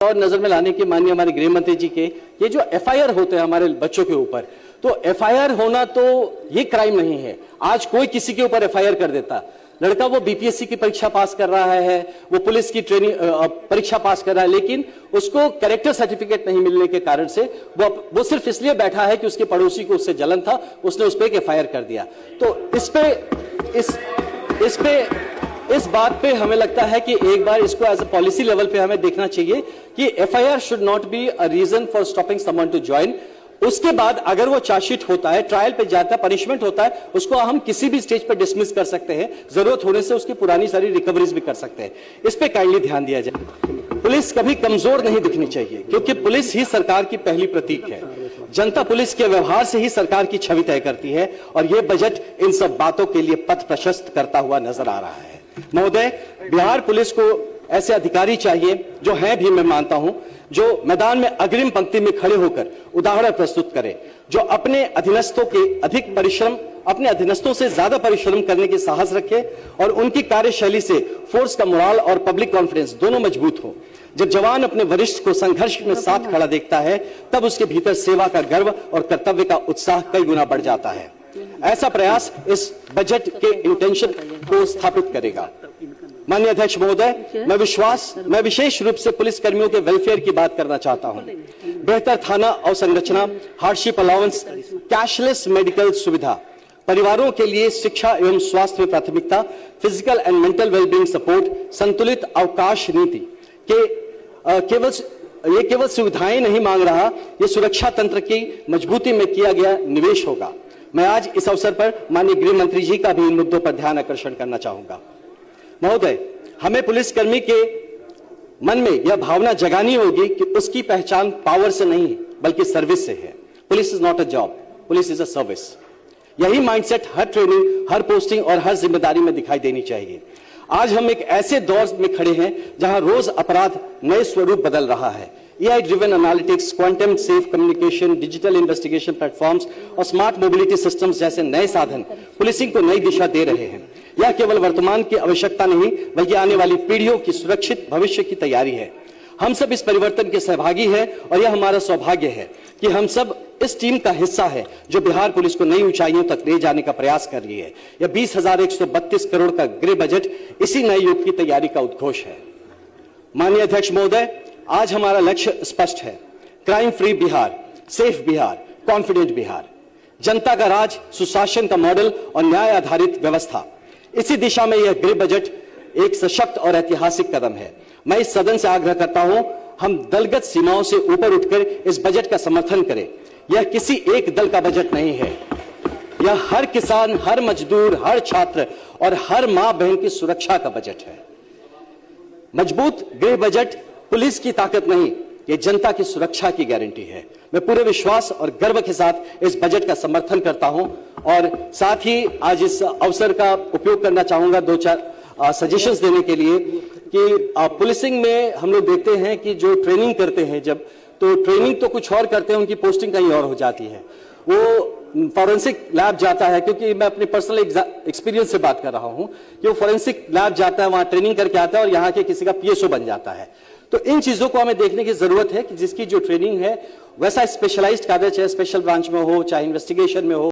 और नजर में लाने के माननीय हमारे गृह मंत्री जी के ये जो एफआईआर होते हैं हमारे बच्चों के ऊपर, तो एफआईआर होना तो ये क्राइम नहीं है। आज कोई किसी के ऊपर एफआईआर कर देता, लड़का वो बीपीएससी की परीक्षा पास कर रहा है, वो पुलिस की ट्रेनिंग परीक्षा पास कर रहा है, लेकिन उसको कैरेक्टर सर्टिफिकेट नहीं मिलने के कारण से वो सिर्फ इसलिए बैठा है कि उसके पड़ोसी को उससे जलन था, उसने उस पर एक एफआईआर कर दिया। तो इस बात पे हमें लगता है कि एक बार इसको एज अ पॉलिसी लेवल पे हमें देखना चाहिए कि FIR should not be a reason for stopping someone to join. उसके बाद अगर वो चार्जशीट होता है, ट्रायल पे जाता है, पनिशमेंट होता है, उसको हम किसी भी स्टेज पर डिसमिस कर सकते हैं, जरूरत होने से उसकी पुरानी सारी रिकवरीज भी कर सकते हैं। इस पे काइंडली ध्यान दिया जाए। पुलिस कभी कमजोर नहीं दिखनी चाहिए, क्योंकि पुलिस ही सरकार की पहली प्रतीक है। जनता पुलिस के व्यवहार से ही सरकार की छवि तय करती है, और यह बजट इन सब बातों के लिए पथ प्रशस्त करता हुआ नजर आ रहा है। महोदय, बिहार पुलिस को ऐसे अधिकारी चाहिए जो हैं भी, मैं मानता हूं, जो मैदान में अग्रिम पंक्ति में खड़े होकर उदाहरण प्रस्तुत करें, जो अपने अधीनस्थों से ज्यादा परिश्रम करने की साहस रखे और उनकी कार्यशैली से फोर्स का मोराल और पब्लिक कॉन्फिडेंस दोनों मजबूत हो। जब जवान अपने वरिष्ठ को संघर्ष में साथ खड़ा देखता है, तब उसके भीतर सेवा का गर्व और कर्तव्य का उत्साह कई गुना बढ़ जाता है। ऐसा प्रयास इस बजट के इंटेंशन को स्थापित करेगा। माननीय अध्यक्ष महोदय, मैं विशेष रूप से पुलिस कर्मियों के वेलफेयर की बात करना चाहता हूं। बेहतर थाना अवसंरचना, हार्डशिप अलाउंस, कैशलेस मेडिकल सुविधा, परिवारों के लिए शिक्षा एवं स्वास्थ्य में प्राथमिकता, physical and mental wellbeing support, संतुलित अवकाश नीति के केवल सुविधाएं नहीं मांग रहा, ये सुरक्षा तंत्र की मजबूती में किया गया निवेश होगा। मैं आज इस अवसर पर माननीय गृह मंत्री जी का भी इन मुद्दों पर ध्यान आकर्षण करना चाहूंगा। महोदय, हमें पुलिसकर्मी के मन में यह भावना जगानी होगी कि उसकी पहचान पावर से नहीं बल्कि सर्विस से है। Police is not a job, police is a service. यही माइंडसेट हर ट्रेनिंग, हर पोस्टिंग और हर जिम्मेदारी में दिखाई देनी चाहिए। आज हम एक ऐसे दौर में खड़े हैं जहां रोज अपराध नए स्वरूप बदल रहा है। AI driven analytics, quantum safe communication, digital investigation platforms और स्मार्ट मोबिलिटी सिस्टम्स जैसे नए साधन पुलिसिंग को नई दिशा दे रहे हैं। यह केवल वर्तमान की आवश्यकता नहीं, बल्कि आने वाली पीढ़ियों की सुरक्षित भविष्य की तैयारी है। हम सब इस परिवर्तन के सहभागी हैं, और यह हमारा सौभाग्य है कि हम सब इस टीम का हिस्सा है जो बिहार पुलिस को नई ऊंचाइयों तक ले जाने का प्रयास कर रही है। यह 20,132 करोड़ का गृह बजट इसी नए युग की तैयारी का उद्घोष है। माननीय अध्यक्ष महोदय, आज हमारा लक्ष्य स्पष्ट है। Crime free Bihar, safe Bihar, confident Bihar, जनता का राज, सुशासन का मॉडल और न्याय आधारित व्यवस्था। इसी दिशा में यह गृह बजट एक सशक्त और ऐतिहासिक कदम है। मैं इस सदन से आग्रह करता हूं, हम दलगत सीमाओं से ऊपर उठकर इस बजट का समर्थन करें। यह किसी एक दल का बजट नहीं है, यह हर किसान, हर मजदूर, हर छात्र और हर मां बहन की सुरक्षा का बजट है। मजबूत गृह बजट पुलिस की ताकत नहीं, ये जनता की सुरक्षा की गारंटी है। मैं पूरे विश्वास और गर्व के साथ इस बजट का समर्थन करता हूं, और साथ ही आज इस अवसर का उपयोग करना चाहूंगा 2-4 सजेशंस देने के लिए कि पुलिसिंग में हम लोग देखते हैं कि जो ट्रेनिंग करते हैं, जब तो ट्रेनिंग तो कुछ और करते हैं, उनकी पोस्टिंग कहीं और हो जाती है। वो फॉरेंसिक लैब जाता है, क्योंकि मैं अपने पर्सनल एक्सपीरियंस से बात कर रहा हूं कि वो फॉरेंसिक लैब जाता है, वहां ट्रेनिंग करके आता है और यहाँ के किसी का PSO बन जाता है। तो इन चीजों को हमें देखने की जरूरत है कि जिसकी जो ट्रेनिंग है वैसा स्पेशलाइज्ड काडर, चाहे स्पेशल ब्रांच में हो, चाहे इन्वेस्टिगेशन में हो,